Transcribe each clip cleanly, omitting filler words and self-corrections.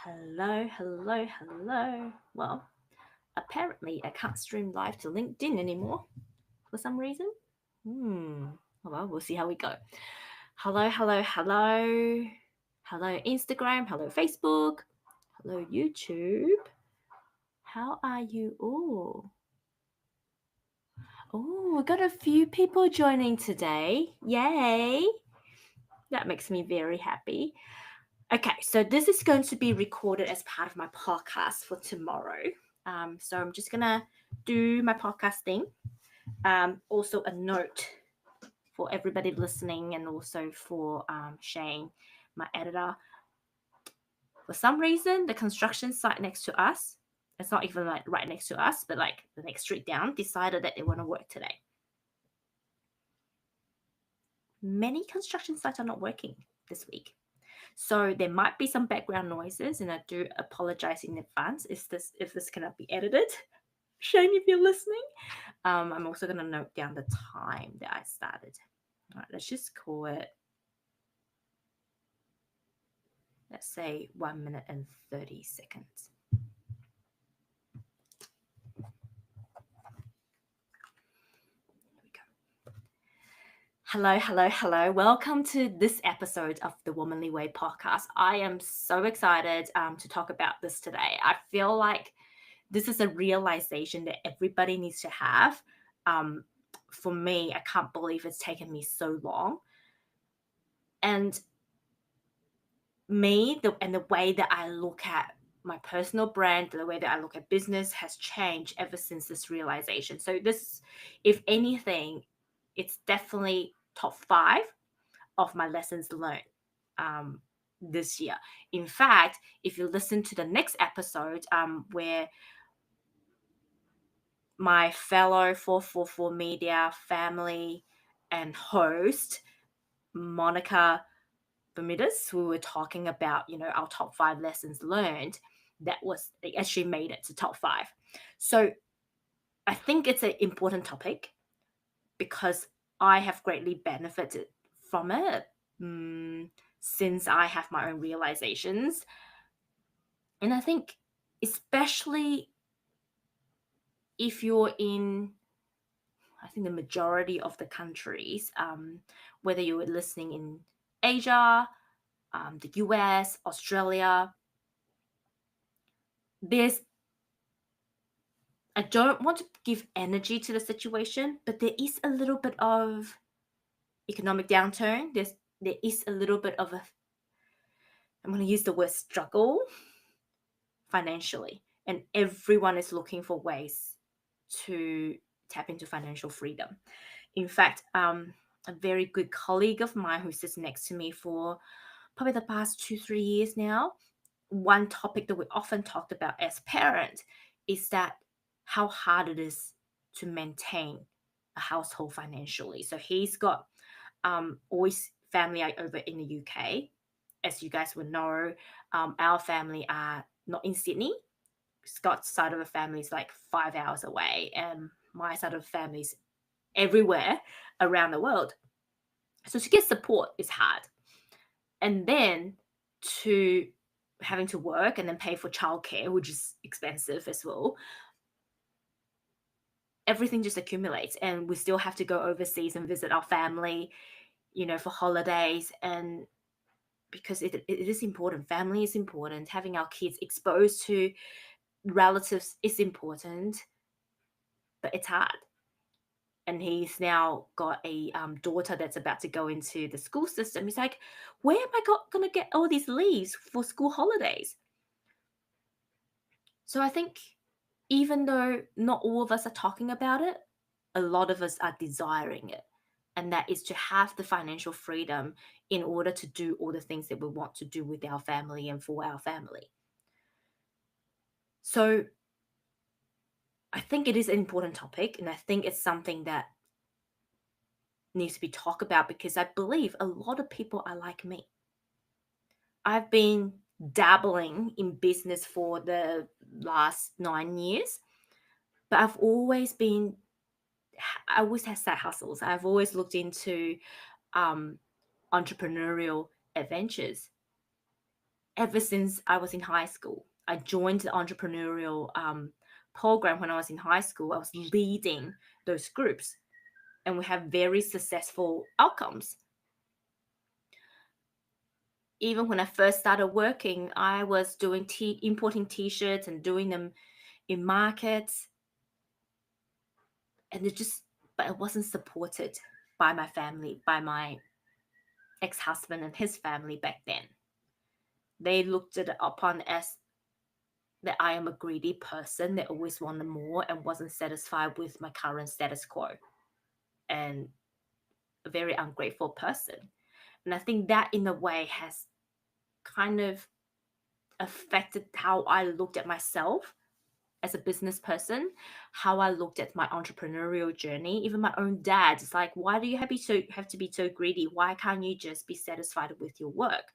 Hello, hello, hello. Well, apparently I can't stream live to LinkedIn anymore for some reason. Well, we'll see how we go. Hello, hello, hello. Hello, Instagram. Hello, Facebook. Hello, YouTube. How are you all? Oh, we got a few people joining today. Yay! That makes me very happy. Okay, so this is going to be recorded as part of my podcast for tomorrow. So I'm just gonna do my podcast thing. Also, a note for everybody listening, and also for Shane, my editor. For some reason, the construction site next to us, it's not even like right next to us, but like the next street down, decided that they want to work today. Many construction sites are not working this week. So there might be some background noises, and I do apologize in advance if this cannot be edited. Shane, if you're listening. I'm also going to note down the time that I started. All right, let's just call it, let's say 1 minute and 30 seconds. Hello, hello, hello. Welcome to this episode of the Womanly Way podcast. I am so excited to talk about this today. I feel like this is a realization that everybody needs to have. For me, I can't believe it's taken me so long. And the way that I look at my personal brand, the way that I look at business has changed ever since this realization. So this, if anything, it's definitely top 5 of my lessons learned this year. In fact, if you listen to the next episode, where my fellow 444 Media family and host, Monica Bermudez, we were talking about, our top 5 lessons learned. That was, it actually made it to top 5. So I think it's an important topic because I have greatly benefited from it since I have my own realizations. And I think, especially if you're in, I think, the majority of the countries, whether you're listening in Asia, the US, Australia, I don't want to give energy to the situation, but there is a little bit of economic downturn. There is a little bit of I'm going to use the word struggle financially, and everyone is looking for ways to tap into financial freedom. In fact, a very good colleague of mine who sits next to me for probably the past 2-3 years now, one topic that we often talked about as parents is that how hard it is to maintain a household financially. So he's got always family over in the UK. As you guys would know, our family are not in Sydney. Scott's side of the family is like 5 hours away, and my side of the family is everywhere around the world. So to get support is hard. And then to having to work and then pay for childcare, which is expensive as well, everything just accumulates, and we still have to go overseas and visit our family, for holidays. And because it is important, family is important, having our kids exposed to relatives is important, but it's hard. And he's now got a daughter that's about to go into the school system. He's like, where am I going to get all these leaves for school holidays? So I think, even though not all of us are talking about it, a lot of us are desiring it. And that is to have the financial freedom in order to do all the things that we want to do with our family and for our family. So I think it is an important topic, and I think it's something that needs to be talked about, because I believe a lot of people are like me. I've been dabbling in business for the last 9 years, but I always had side hustles. I've always looked into entrepreneurial adventures. ever since I was in high school. I joined the entrepreneurial program when I was in high school. I was leading those groups, and we have very successful outcomes. Even when I first started working, I was doing importing t-shirts and doing them in markets, and but it wasn't supported by my family, by my ex-husband and his family back then. They looked it upon as that I am a greedy person that always wanted more and wasn't satisfied with my current status quo, and a very ungrateful person. And I think that in a way has kind of affected how I looked at myself as a business person, how I looked at my entrepreneurial journey. Even my own dad is like, why do you have to be so greedy? Why can't you just be satisfied with your work?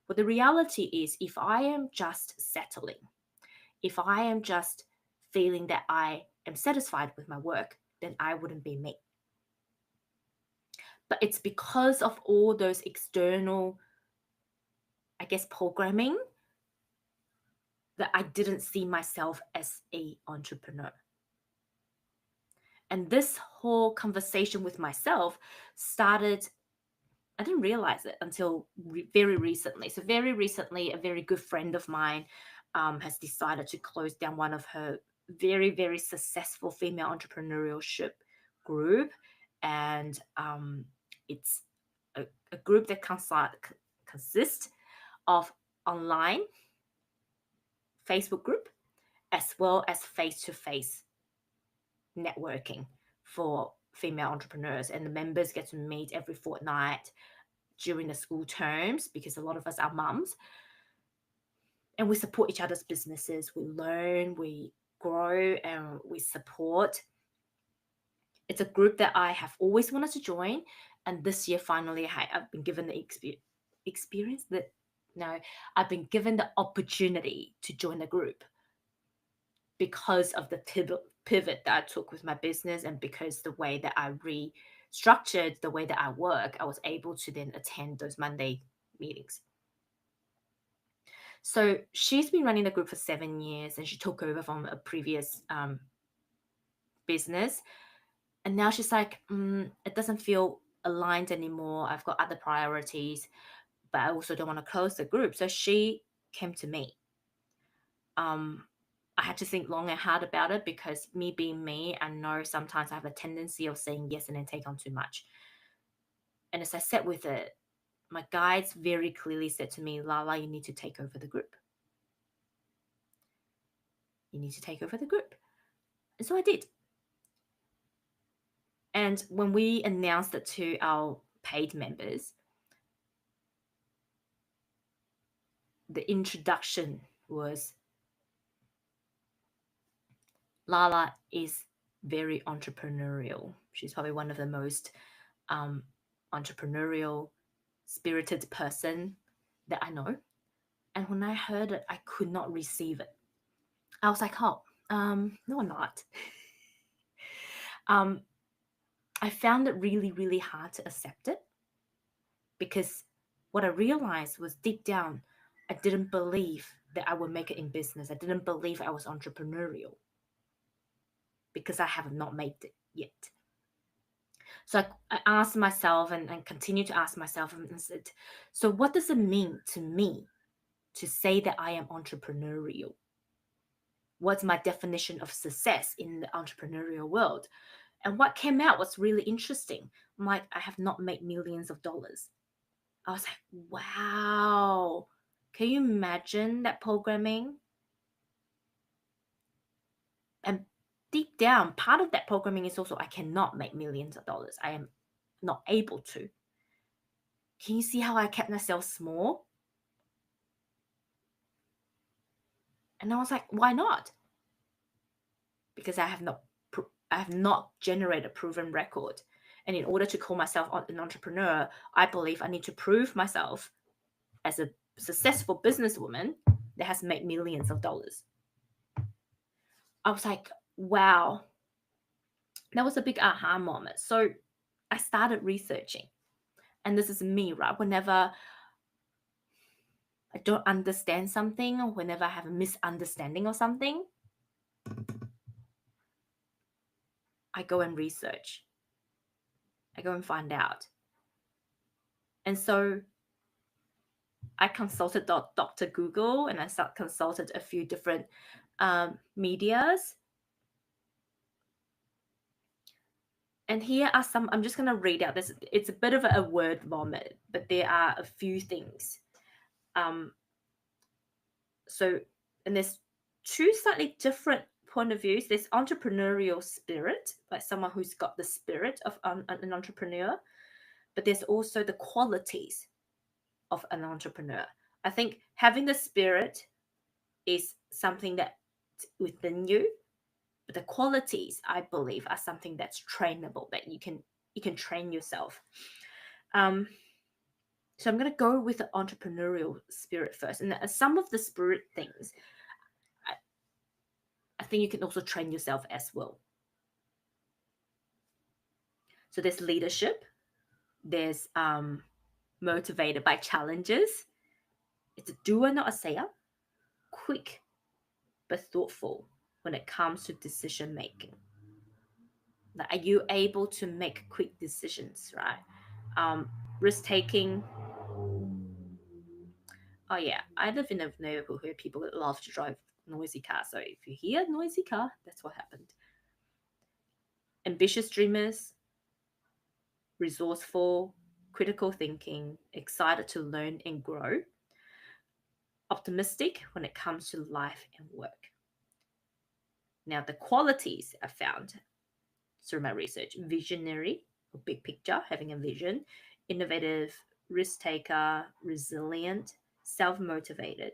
Well, the reality is, if I am just settling, if I am just feeling that I am satisfied with my work, then I wouldn't be me. But it's because of all those external, I guess, programming that I didn't see myself as a entrepreneur. And this whole conversation with myself started, I didn't realize it until very recently. So very recently, a very good friend of mine has decided to close down one of her very, very successful female entrepreneurship group. And it's a group that consists of online Facebook group as well as face-to-face networking for female entrepreneurs. And the members get to meet every fortnight during the school terms, because a lot of us are mums, and we support each other's businesses. We learn, we grow, and we support. It's a group that I have always wanted to join, and this year finally I've been given the experience that no, I've been given the opportunity to join the group because of the pivot that I took with my business, and because the way that I restructured the way that I work, I was able to then attend those Monday meetings. So she's been running the group for 7 years, and she took over from a previous business. And now she's like, it doesn't feel aligned anymore. I've got other priorities, but I also don't want to close the group. So she came to me. I had to think long and hard about it, because me being me, I know sometimes I have a tendency of saying yes and then take on too much. And as I sat with it, my guides very clearly said to me, Lala, you need to take over the group. You need to take over the group. And so I did. And when we announced it to our paid members, the introduction was, Lala is very entrepreneurial. She's probably one of the most entrepreneurial, spirited person that I know. And when I heard it, I could not receive it. I was like, oh, no, I'm not. I found it really, really hard to accept it, because what I realized was, deep down, I didn't believe that I would make it in business. I didn't believe I was entrepreneurial, because I have not made it yet. So I asked myself, and continue to ask myself, and said, so what does it mean to me to say that I am entrepreneurial? What's my definition of success in the entrepreneurial world? And what came out was really interesting. I'm like, I have not made millions of dollars. I was like, wow. Can you imagine that programming? And deep down, part of that programming is also, I cannot make millions of dollars. I am not able to. Can you see how I kept myself small? And I was like, why not? Because I have not generated a proven record. And in order to call myself an entrepreneur, I believe I need to prove myself as a successful businesswoman that has made millions of dollars. I was like, wow, that was a big aha moment. So I started researching. And this is me, right? Whenever I don't understand something, or whenever I have a misunderstanding of something, I go and research. I go and find out. And so I consulted Dr. Google, and I consulted a few different medias. And here are some, I'm just going to read out this. It's a bit of a word vomit, but there are a few things. So, and there's two slightly different point of views. There's entrepreneurial spirit, like someone who's got the spirit of an entrepreneur, but there's also the qualities of an entrepreneur. I think having the spirit is something that within you, but the qualities, I believe, are something that's trainable, that you can train yourself. So I'm going to go with the entrepreneurial spirit first, and some of the spirit things, I think you can also train yourself as well. So there's leadership, there's motivated by challenges. It's a doer, not a sayer. Quick but thoughtful when it comes to decision making. Like, are you able to make quick decisions, right? Risk taking. Oh yeah, I live in a neighborhood where people love to drive noisy cars. So if you hear a noisy car, that's what happened. Ambitious dreamers, resourceful, critical thinking, excited to learn and grow, optimistic when it comes to life and work. Now, the qualities I found through my research: visionary, or big picture, having a vision, innovative, risk taker, resilient, self motivated,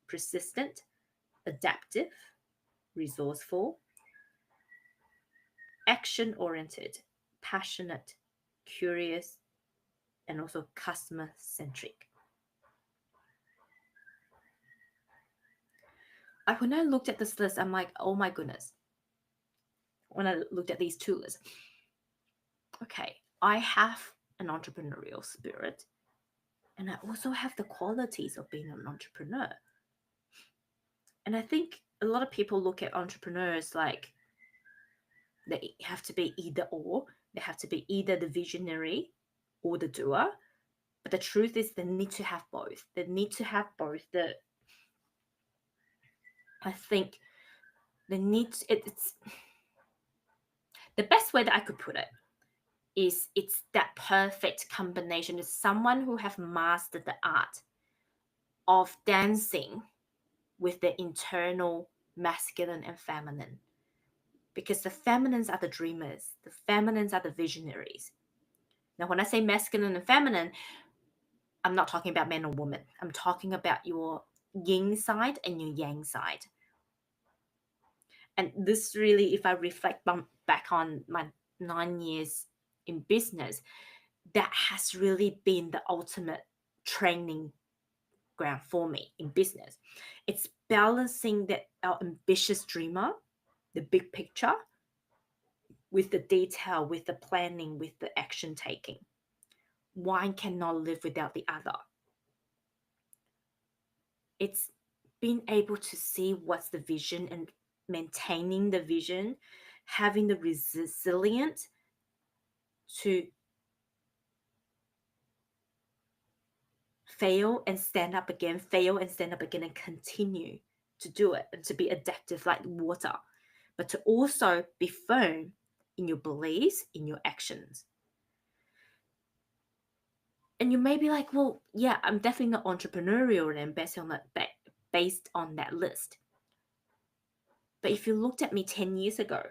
persistent, adaptive, resourceful, action oriented, passionate, curious, and also customer centric. When I looked at this list, I'm like, oh my goodness. When I looked at these two lists, okay, I have an entrepreneurial spirit, and I also have the qualities of being an entrepreneur. And I think a lot of people look at entrepreneurs like they have to be either or. They have to be either the visionary or the doer. But the truth is, they need to have both. They need to have both. I think they need it's the best way that I could put it is it's that perfect combination. It's someone who have mastered the art of dancing with the internal masculine and feminine. Because the feminines are the dreamers, the feminines are the visionaries. Now, when I say masculine and feminine, I'm not talking about men or women. I'm talking about your yin side and your yang side. And this really, if I reflect back on my 9 years in business, that has really been the ultimate training ground for me in business. It's balancing that our ambitious dreamer, the big picture, with the detail, with the planning, with the action taking. One cannot live without the other. It's being able to see what's the vision and maintaining the vision, having the resilience to fail and stand up again, fail and stand up again, and continue to do it, and to be adaptive like water, but to also be firm in your beliefs, in your actions. And you may be like, well, yeah, I'm definitely not entrepreneurial and based on that list. But if you looked at me 10 years ago,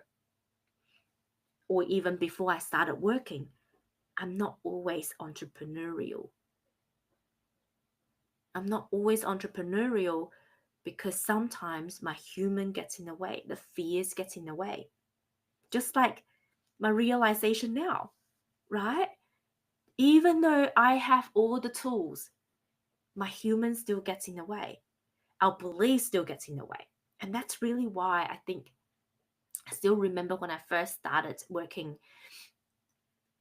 or even before I started working, I'm not always entrepreneurial. I'm not always entrepreneurial because sometimes my human gets in the way, the fears get in the way. Just like my realization now, right? Even though I have all the tools, my human still gets in the way. Our belief still gets in the way. And that's really why I think I still remember when I first started working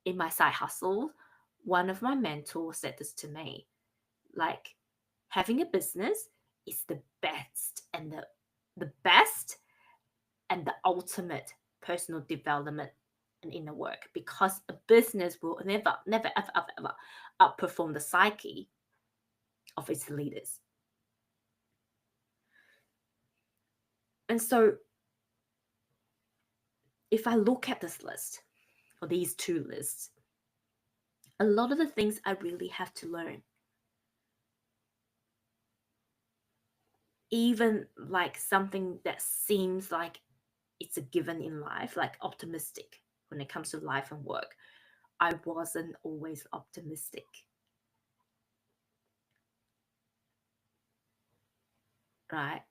in my side hustle, one of my mentors said this to me, like, Having a business is the best and the best and the ultimate personal development and inner work, because a business will never, ever outperform the psyche of its leaders. And so, if I look at this list, or these two lists, a lot of the things I really have to learn, even like something that seems like it's a given in life, like optimistic when it comes to life and work, I wasn't always optimistic, right?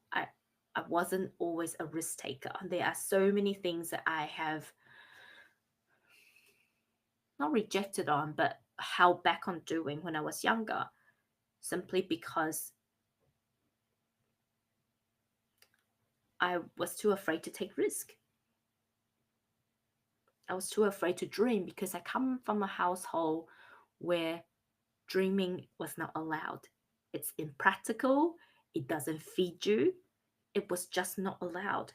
I wasn't always a risk taker. There are so many things that I have not rejected on, but held back on doing when I was younger, simply because I was too afraid to take risk. I was too afraid to dream because I come from a household where dreaming was not allowed. It's impractical, it doesn't feed you, it was just not allowed.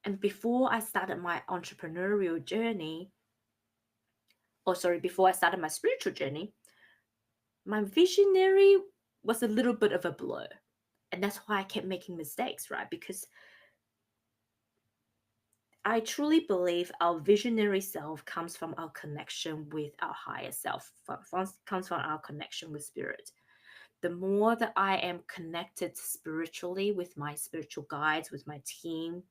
And before I started my entrepreneurial journey, or sorry, before I started my spiritual journey, my visionary was a little bit of a blur. And that's why I kept making mistakes, right? Because I truly believe our visionary self comes from our connection with our higher self, comes from our connection with spirit. The more that I am connected spiritually with my spiritual guides, with my team,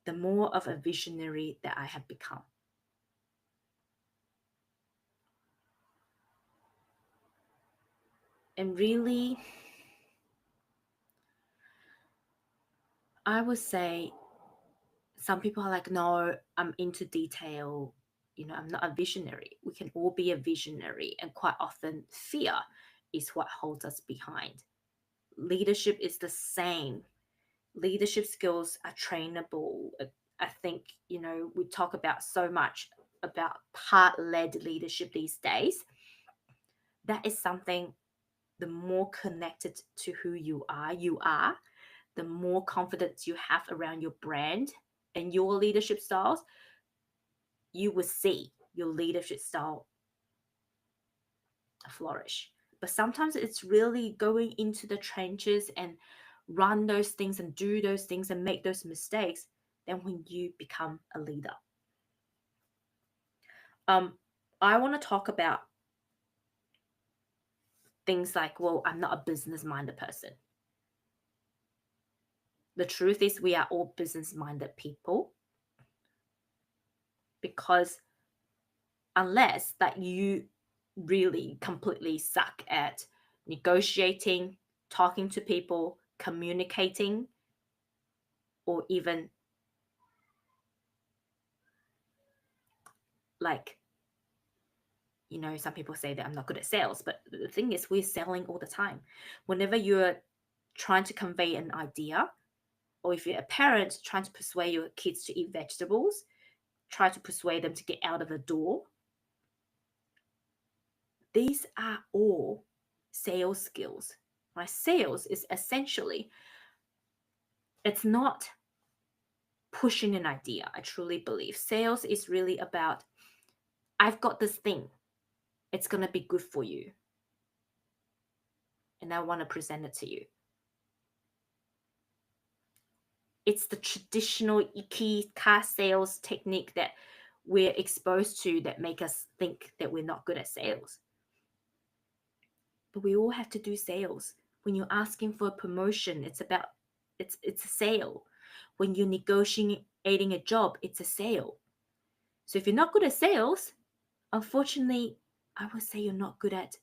the more of a visionary that I have become. And really, I would say some people are like, no, I'm into detail. I'm not a visionary. We can all be a visionary. And quite often, fear is what holds us behind. Leadership is the same. Leadership skills are trainable. I think, we talk about so much about heart led leadership these days. That is something, the more connected to who you are, the more confidence you have around your brand and your leadership styles, you will see your leadership style flourish. But sometimes it's really going into the trenches and run those things and do those things and make those mistakes than when you become a leader. I want to talk about things like, well, I'm not a business minded person. The truth is, we are all business minded people, because unless that you really completely suck at negotiating, talking to people, communicating, or even like, some people say that I'm not good at sales, but the thing is, we're selling all the time. Whenever you're trying to convey an idea, or if you're a parent trying to persuade your kids to eat vegetables, try to persuade them to get out of the door, these are all sales skills. My sales is essentially, it's not pushing an idea. I truly believe sales is really about, I've got this thing, it's going to be good for you, and I want to present it to you. It's the traditional icky car sales technique that we're exposed to that make us think that we're not good at sales. But we all have to do sales. When you're asking for a promotion, it's a sale. When you're negotiating a job, it's a sale. So if you're not good at sales, unfortunately, I would say you're not good at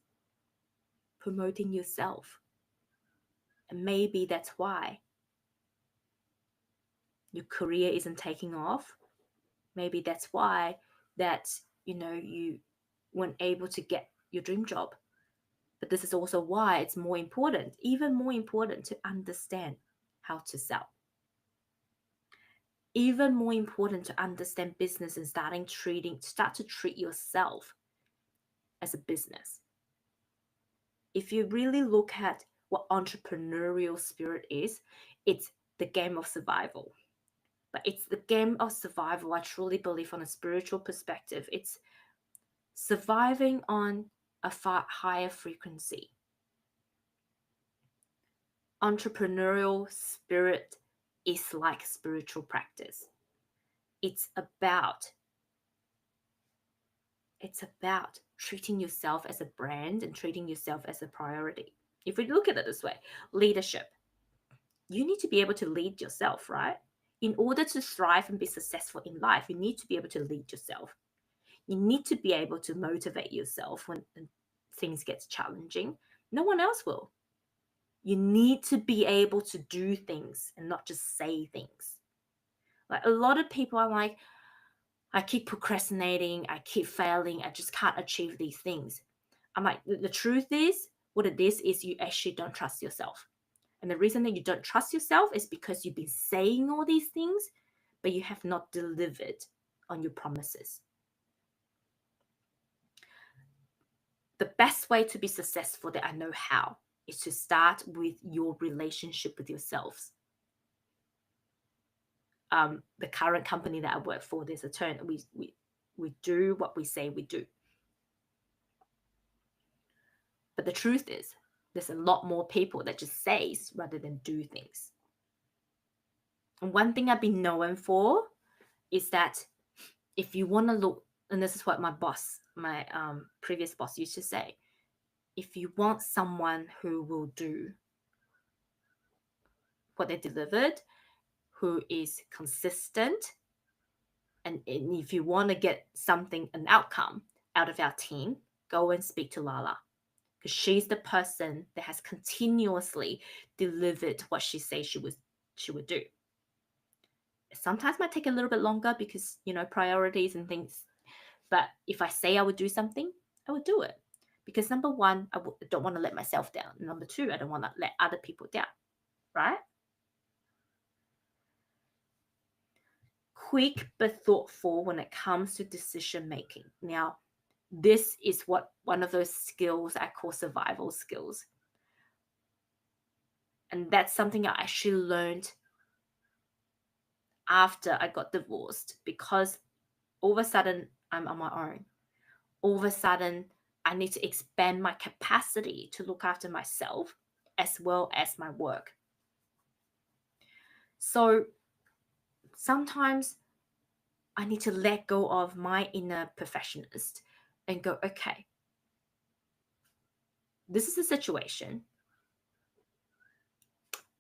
promoting yourself. And maybe that's why your career isn't taking off. Maybe that's why that you weren't able to get your dream job. But this is also why it's more important, even more important, to understand how to sell. Even more important to understand business and start to treat yourself as a business. if you really look at what entrepreneurial spirit is, it's the game of survival. But it's the game of survival, I truly believe, on a spiritual perspective. It's surviving on a far higher frequency. Entrepreneurial spirit is like spiritual practice. It's about treating yourself as a brand and treating yourself as a priority. If we look at it this way, leadership, you need to be able to lead yourself, right? In order to thrive and be successful in life, you need to be able to lead yourself. You need to be able to motivate yourself when things get challenging. No one else will. You need to be able to do things and not just say things. Like a lot of people are like, I keep procrastinating, I keep failing, I just can't achieve these things. I'm like, the truth is, what it is you actually don't trust yourself. And the reason that you don't trust yourself is because you've been saying all these things, but you have not delivered on your promises. The best way to be successful that I know how is to start with your relationship with yourselves. The current company that I work for, there's a term, we do what we say we do. But the truth is, there's a lot more people that just says rather than do things. And one thing I've been known for is that if you want to look, and this is what my previous boss used to say, if you want someone who will do what they delivered, who is consistent, and if you want to get something, an outcome out of our team, go and speak to Lala, because she's the person that has continuously delivered what she says she would do. It sometimes might take a little bit longer because, priorities and things. But if I say I would do something, I would do it. Because number one, I don't want to let myself down. Number two, I don't want to let other people down, right? Quick but thoughtful when it comes to decision making. Now, this is one of those skills I call survival skills. And that's something I actually learned after I got divorced, because all of a sudden I'm on my own. All of a sudden I need to expand my capacity to look after myself as well as my work. So sometimes I need to let go of my inner perfectionist and go, okay, this is a situation.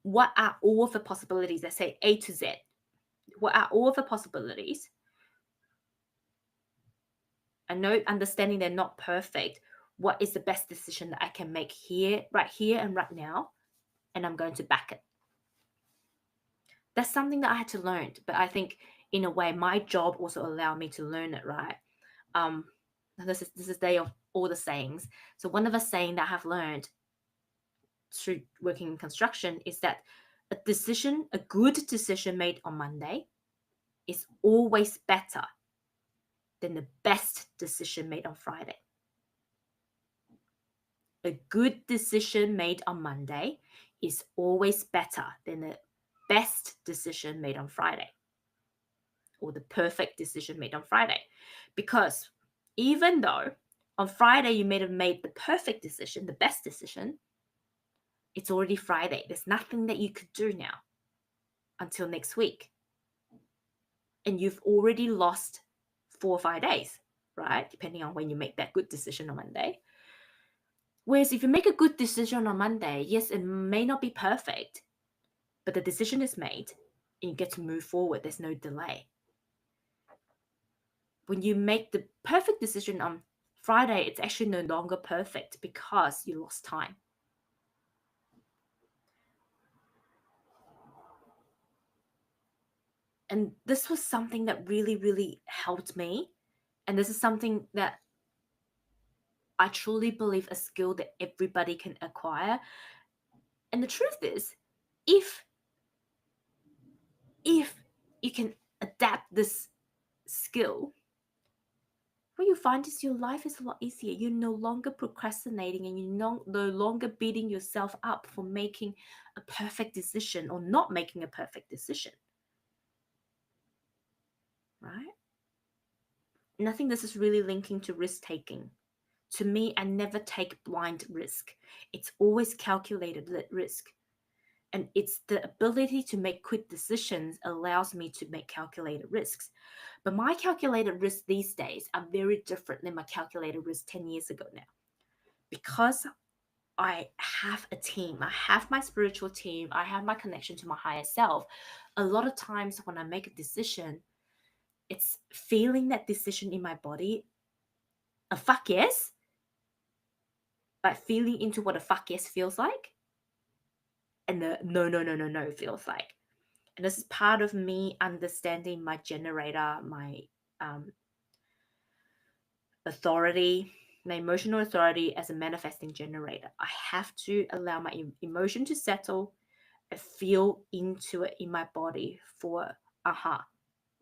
What are all of the possibilities? Let's say A to Z. What are all of the possibilities? I know, understanding they're not perfect. What is the best decision that I can make here and right now? And I'm going to back it. That's something that I had to learn. But I think in a way, my job also allowed me to learn it, right? This is day of all the sayings. So one of the saying that I have learned through working in construction is that a good decision made on Monday is always better than the best decision made on Friday. A good decision made on Monday is always better than the best decision made on Friday, or the perfect decision made on Friday. Because even though on Friday you may have made the perfect decision, the best decision, it's already Friday. There's nothing that you could do now until next week. And you've already lost 4 or 5 days, right? Depending on when you make that good decision on Monday. Whereas if you make a good decision on Monday, yes, it may not be perfect, but the decision is made and you get to move forward. There's no delay. When you make the perfect decision on Friday, it's actually no longer perfect because you lost time. And this was something that really, really helped me. And this is something that I truly believe a skill that everybody can acquire. And the truth is, if you can adapt this skill, well, you find is your life is a lot easier. You're no longer procrastinating, and you're no longer beating yourself up for making a perfect decision or not making a perfect decision, right? And I think this is really linking to risk taking. To me, I never take blind risk. It's always calculated risk. And it's the ability to make quick decisions allows me to make calculated risks. But my calculated risks these days are very different than my calculated risk 10 years ago now. Because I have a team, I have my spiritual team, I have my connection to my higher self. A lot of times when I make a decision, it's feeling that decision in my body, a fuck yes, like feeling into what a fuck yes feels like, and the no, no, no, no, no feels like. And this is part of me understanding my generator, my um, authority, my emotional authority as a manifesting generator. I have to allow my emotion to settle and feel into it in my body for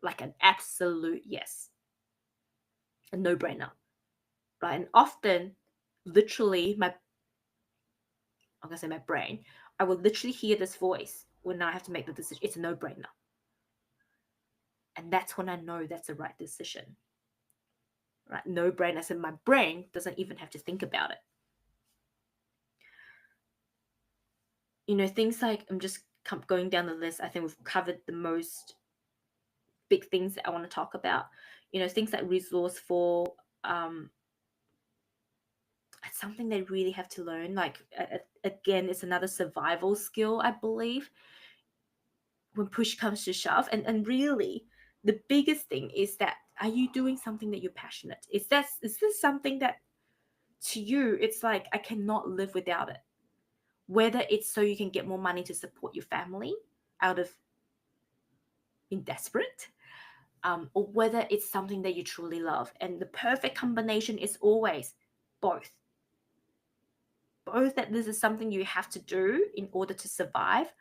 like an absolute yes, a no brainer, right? And often, literally, I'm gonna say my brain, I will literally hear this voice when I have to make the decision. It's a no brainer. And that's when I know that's the right decision, right? No brainer. So my brain doesn't even have to think about it. Things like, I'm just going down the list. I think we've covered the most big things that I want to talk about. Things like resourceful, it's something they really have to learn. Like, again, it's another survival skill, I believe, when push comes to shove. And really, the biggest thing is that, are you doing something that you're passionate? Is this something that to you, it's like, I cannot live without it? Whether it's so you can get more money to support your family out of being desperate, or whether it's something that you truly love. And the perfect combination is always both. Both, that this is something you have to do in order to survive,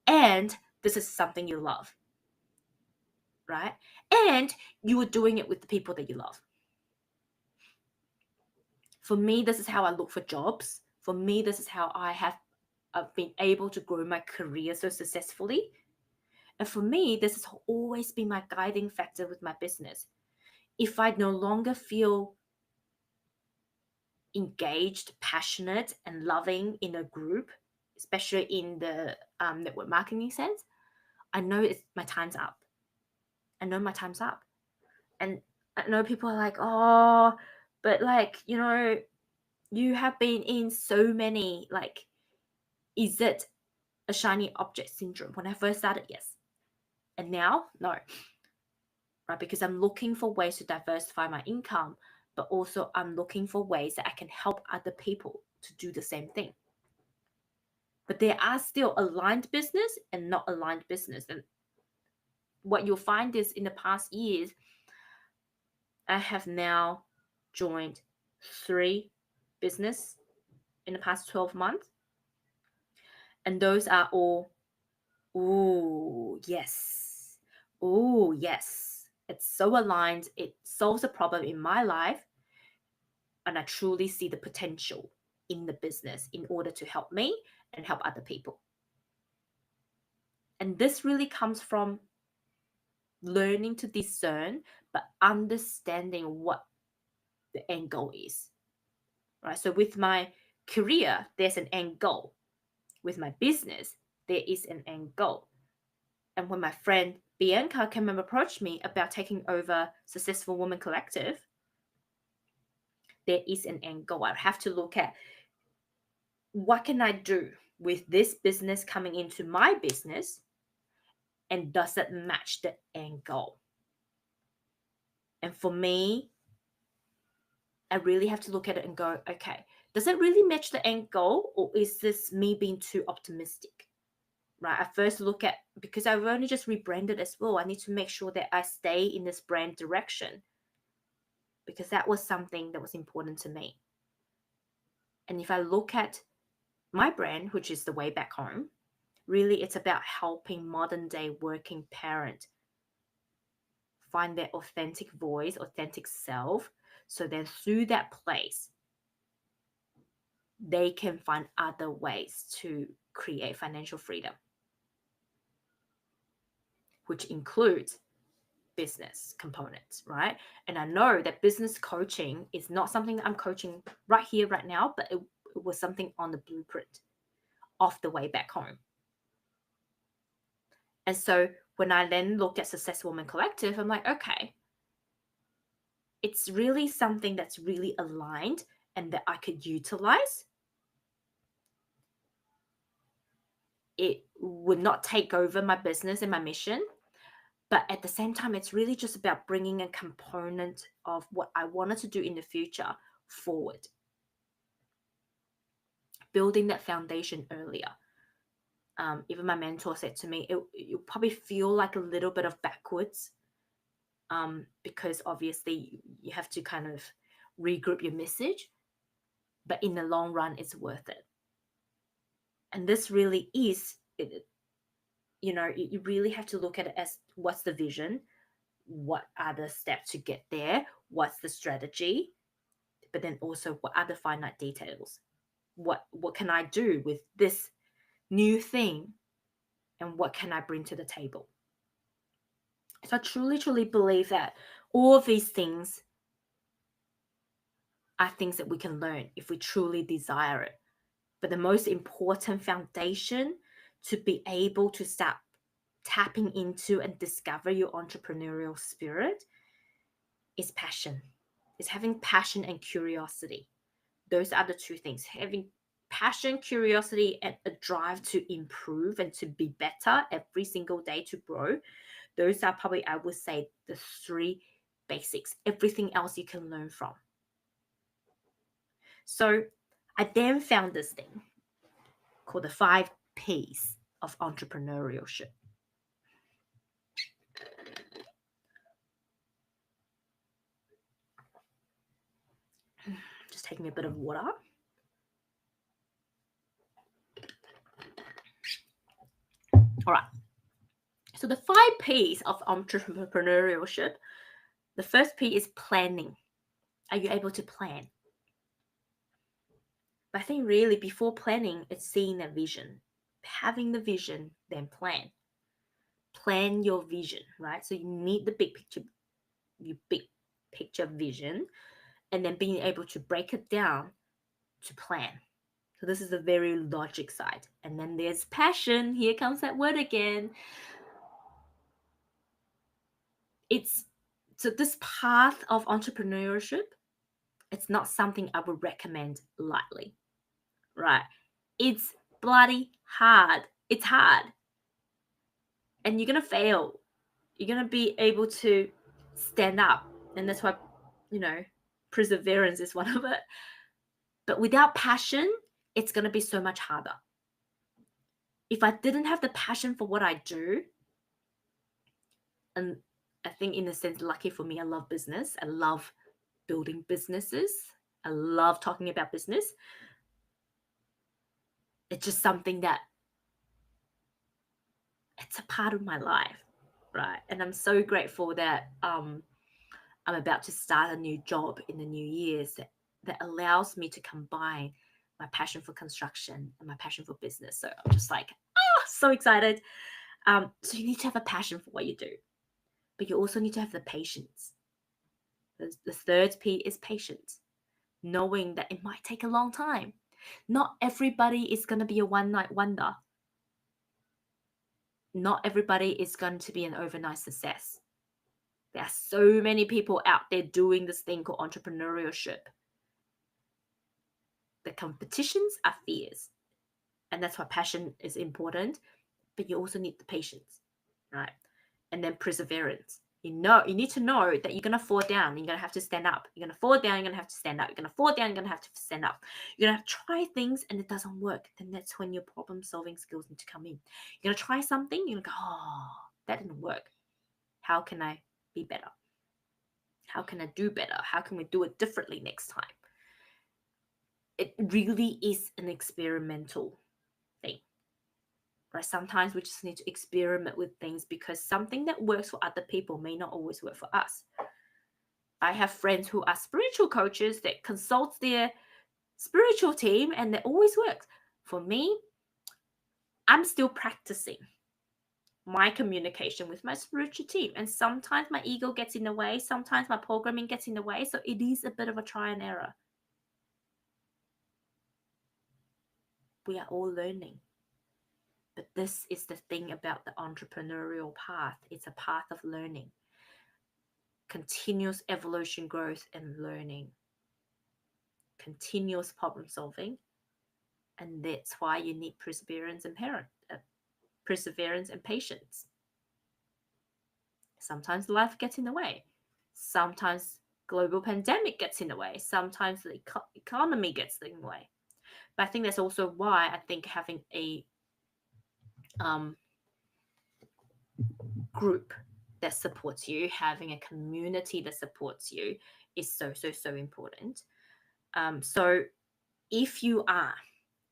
and this is something you love, right? And you are doing it with the people that you love. For me, this is how I look for jobs. For me, this is how I've been able to grow my career so successfully. And for me, this has always been my guiding factor with my business. If I no longer feel engaged, passionate, and loving in a group, especially in the network marketing sense, I know my time's up. I know my time's up. And I know people are like, oh, but like, you have been in so many, like, is it a shiny object syndrome? When I first started, yes. And now, no. Right? Because I'm looking for ways to diversify my income, but also I'm looking for ways that I can help other people to do the same thing. But there are still aligned business and not aligned business. And what you'll find is, in the past years, I have now joined 3 business in the past 12 months. And those are all, ooh, yes. Ooh, yes. It's so aligned. It solves a problem in my life. And I truly see the potential in the business in order to help me and help other people. And this really comes from learning to discern, but understanding what the end goal is. Right? So with my career, there's an end goal. With my business, there is an end goal. And when my friend Bianca came and approached me about taking over Successful Woman Collective, there is an end goal. I have to look at, what can I do with this business coming into my business, and does it match the end goal? And for me, I really have to look at it and go, okay, does it really match the end goal, or is this me being too optimistic? Right? I first look at, because I've only just rebranded as well, I need to make sure that I stay in this brand direction, because that was something that was important to me. And if I look at my brand, which is The Way Back Home, really it's about helping modern day working parent find their authentic voice, authentic self, So then through that place, they can find other ways to create financial freedom, which includes business components, right? And I know that business coaching is not something that I'm coaching right here, right now, but it was something on the blueprint of the way back home. And so when I then looked at Success Woman Collective, I'm like, okay, it's really something that's really aligned and that I could utilize. It would not take over my business and my mission, but at the same time, it's really just about bringing a component of what I wanted to do in the future forward, building that foundation earlier. Even my mentor said to me, you'll probably feel like a little bit of backwards, because obviously you have to kind of regroup your message, but in the long run, it's worth it. And this really is, you really have to look at it as, what's the vision? What are the steps to get there? What's the strategy? But then also, what are the finite details? What can I do with this new thing? And what can I bring to the table? So I truly, truly believe that all of these things are things that we can learn if we truly desire it. But the most important foundation to be able to start tapping into and discover your entrepreneurial spirit is passion. Is having passion and curiosity. Those are the two things. Having passion, curiosity, and a drive to improve and to be better every single day, to grow. Those are probably, I would say, the three basics. Everything else you can learn from. So I then found this thing called the 5 Ps of entrepreneurship. Just taking a bit of water. All right. So the 5 Ps of entrepreneurship, the first P is planning. Are you able to plan? But I think really before planning, it's seeing a vision. Having the vision, then plan. Plan your vision, right? So you need the big picture vision, and then being able to break it down to plan. So this is the very logic side. And then there's passion. Here comes that word again. So this path of entrepreneurship, it's not something I would recommend lightly, right? It's bloody hard. It's hard. And you're going to fail. You're going to be able to stand up. And that's why, perseverance is one of it. But without passion, it's going to be so much harder. If I didn't have the passion for what I do, and I think in a sense, lucky for me, I love business. I love building businesses. I love talking about business. It's just something that it's a part of my life, right? And I'm so grateful that I'm about to start a new job in the new years that allows me to combine my passion for construction and my passion for business. So I'm just like, so excited. So you need to have a passion for what you do, but you also need to have the patience. The third P is patience, knowing that it might take a long time. Not everybody is going to be a one-night wonder. Not everybody is going to be an overnight success. There are so many people out there doing this thing called entrepreneurship. The competitions are fierce. And that's why passion is important. But you also need the patience, right? And then perseverance. You need to know that you're going to fall down. You're going to have to stand up. You're going to fall down. You're going to have to stand up. You're going to fall down. You're going to have to stand up. You're going to try things and it doesn't work. Then that's when your problem solving skills need to come in. You're going to try something. You're going to go, oh, that didn't work. How can I be better? How can I do better? How can we do it differently next time? It really is an experimental thing. Right? Sometimes we just need to experiment with things because something that works for other people may not always work for us. I have friends who are spiritual coaches that consult their spiritual team and that always works. For me, I'm still practicing my communication with my spiritual team. And sometimes my ego gets in the way, sometimes my programming gets in the way. So it is a bit of a try and error. We are all learning. But this is the thing about the entrepreneurial path, it's a path of learning, continuous evolution, growth, and learning, continuous problem solving. And that's why you need perseverance and patience. Sometimes life gets in the way. Sometimes global pandemic gets in the way. Sometimes the economy gets in the way. But I think that's also why I think having a group that supports you, having a community that supports you is so important. So if you are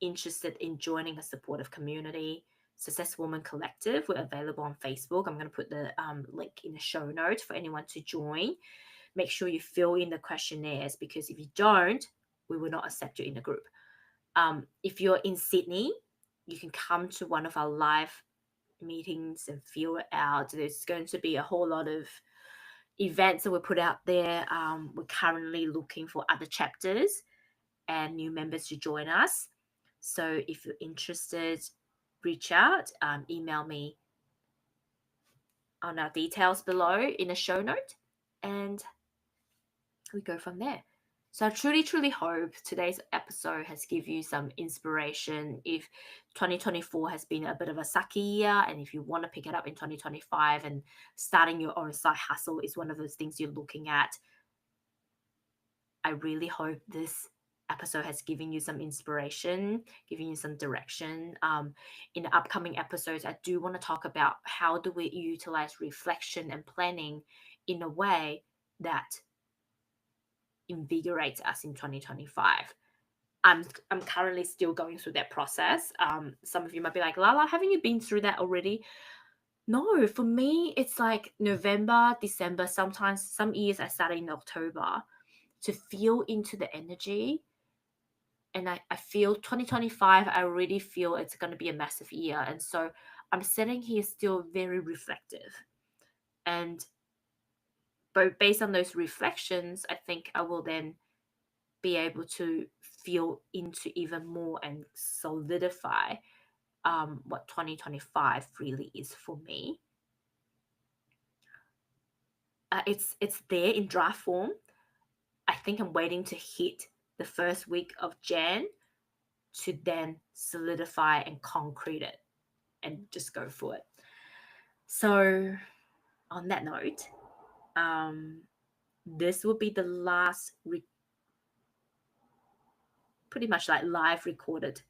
interested in joining a supportive community, Success Woman Collective, we're available on Facebook. I'm going to put the link in the show notes for anyone to join. Make sure you fill in the questionnaires, because if you don't, we will not accept you in the group. If you're in Sydney, you can come to one of our live meetings and feel it out. There's going to be a whole lot of events that we put out there. We're currently looking for other chapters and new members to join us. So if you're interested, reach out, email me on our details below in the show note, and we go from there. So I truly hope today's episode has given you some inspiration. If 2024 has been a bit of a sucky year, and if you want to pick it up in 2025 and starting your own side hustle is one of those things you're looking at, I really hope this episode has given you some inspiration, giving you some direction. In the upcoming episodes, I do want to talk about how do we utilize reflection and planning in a way that invigorates us in 2025. I'm currently still going through that process. Some of you might be like, Lala, haven't you been through that already? No, for me, it's like November, December. Sometimes, some years I started in October to feel into the energy. And I feel 2025, I really feel it's going to be a massive year. And so I'm sitting here still very reflective. And but based on those reflections, I think I will then be able to feel into even more and solidify what 2025 really is for me. It's there in draft form. I think I'm waiting to hit the first week of Jan to then solidify and concrete it and just go for it. So on that note, this will be the last pretty much like live recorded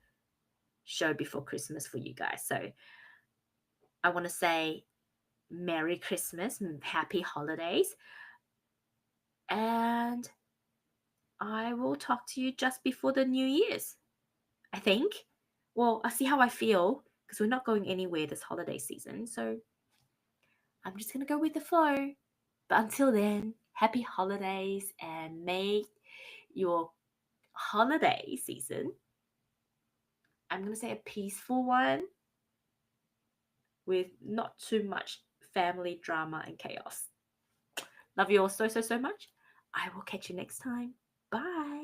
show before Christmas for you guys. So I want to say Merry Christmas, Happy Holidays, and I will talk to you just before the New Year's, I think. Well, I'll see how I feel because we're not going anywhere this holiday season. So I'm just going to go with the flow. But until then, happy holidays and make your holiday season, I'm going to say, a peaceful one with not too much family drama and chaos. Love you all so much. I will catch you next time. Bye.